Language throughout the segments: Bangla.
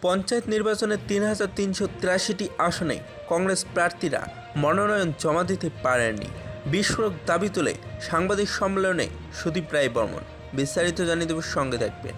পঞ্চায়েত নির্বাচনে ৩,৩৮৩টি আসনে কংগ্রেস প্রার্থীরা মনোনয়ন জমা দিতে পারেননি। বিস্ফোরক দাবি তুলে সাংবাদিক সম্মেলনে সুদীপ রায় বর্মন। বিস্তারিত জানিয়ে দেব, সঙ্গে থাকবেন।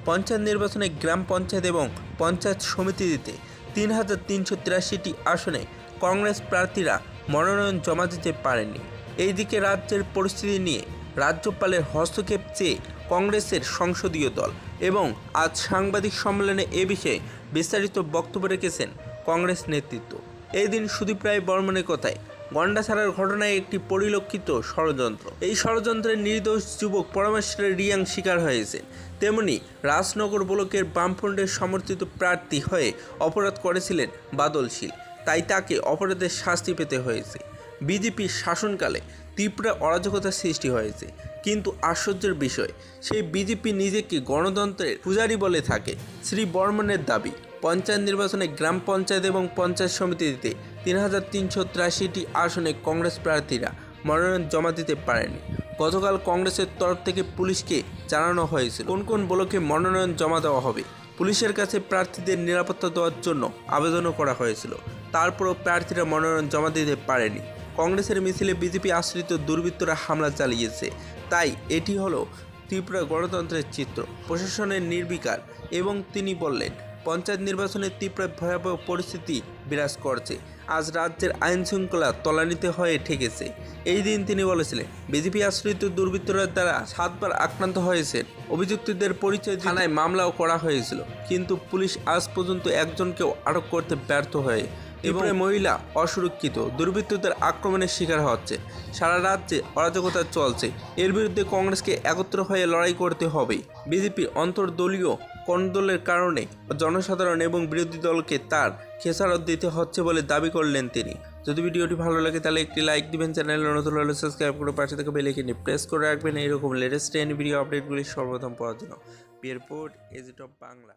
পঞ্চায়েত নির্বাচনে গ্রাম পঞ্চায়েত এবং পঞ্চায়েত সমিতিতে ৩,৩৮৩টি আসনে কংগ্রেস প্রার্থীরা মনোনয়ন জমা দিতে পারেননি। এইদিকে রাজ্যের পরিস্থিতি নিয়ে রাজ্যপালের হস্তক্ষেপ চেয়ে কংগ্রেসের সংসদীয় দল এবং আজ সাংবাদিক সম্মেলনে এ বিষয়ে বিস্তারিত বক্তব্য রেখেছেন কংগ্রেস নেতৃত্ব। এই দিন সুদীপ রায় বর্মনের কথায়, গন্ডা ছাড়ার ঘটনায় একটি পরিলক্ষিত ষড়যন্ত্র। এই ষড়যন্ত্রের নির্দোষ যুবক পরমেশ্বরের রিয়াং শিকার হয়েছে। তেমনি রাজনগর ব্লকের বামফ্রন্টের সমর্থিত প্রার্থী হয়ে অপরাধ করেছিলেন বাদল শীল, তাই তাকে অপরাধের শাস্তি পেতে হয়েছে। বিজেপির শাসনকালে তীব্র অরাজকতার সৃষ্টি হয়েছে, কিন্তু আশ্চর্যের বিষয়, সেই বিজেপি নিজেকে গণতন্ত্রের পূজারী বলে থাকে। শ্রী বর্মনের দাবি, পঞ্চায়েত নির্বাচনে গ্রাম পঞ্চায়েত এবং পঞ্চায়েত সমিতিতে ৩,৩৮৩টি আসনে কংগ্রেস প্রার্থীরা মনোনয়ন জমা দিতে পারেনি। গতকাল কংগ্রেসের তরফ থেকে পুলিশকে জানানো হয়েছিল কোন কোন ব্লকে মনোনয়ন জমা দেওয়া হবে। পুলিশের কাছে প্রার্থীদের নিরাপত্তা দেওয়ার জন্য আবেদনও করা হয়েছিল, তারপরও প্রার্থীরা মনোনয়ন জমা দিতে পারেনি। কংগ্রেসের মিছিলে বিজেপি আশ্রিত দুর্বৃত্তরা হামলা চালিয়েছে, তাই এটি হলো তীব্র গণতন্ত্রের চিত্র, প্রশাসনের নির্বিকার। এবং তিনি বললেন, পঞ্চায়েত নির্বাচনে তীব্র ভয়াবহ পরিস্থিতি বিরাজ করছে। আজ রাজ্যের আইন শৃঙ্খলা তলানিতে হয়ে ঠেকেছে। এই দিন তিনি বলেছিলেন, বিজেপি আশ্রিত দুর্বৃত্তরা দ্বারা 7বার আক্রান্ত হয়েছেন। অভিযুক্তদের পরিচয় থানায় মামলাও করা হয়েছিল, কিন্তু পুলিশ আজ পর্যন্ত একজনকেও আটক করতে ব্যর্থ হয়ে এবং মহিলা অসুরক্ষিত দুর্বৃত্তদের আক্রমণের শিকার হচ্ছে। সারা রাজ্যে অরাজকতা চলছে। এর বিরুদ্ধে কংগ্রেসকে একত্র হয়ে লড়াই করতে হবে। বিজেপির অন্তর্দলীয় কোন্দলের কারণে জনসাধারণ এবং বিরোধী দলকে তার খেসারত দিতে হচ্ছে বলে দাবি করলেন তিনি। যদি ভিডিওটি ভালো লাগে তাহলে একটি লাইক দিবেন, চ্যানেলে নতুন হলে সাবস্ক্রাইব করে পাশে থেকে বেল আইকনটি প্রেস করে রাখবেন এইরকম লেটেস্ট ভিডিও আপডেটগুলি সর্বপ্রথম পাওয়ার জন্য। রিপোর্ট এজিট অফ বাংলা।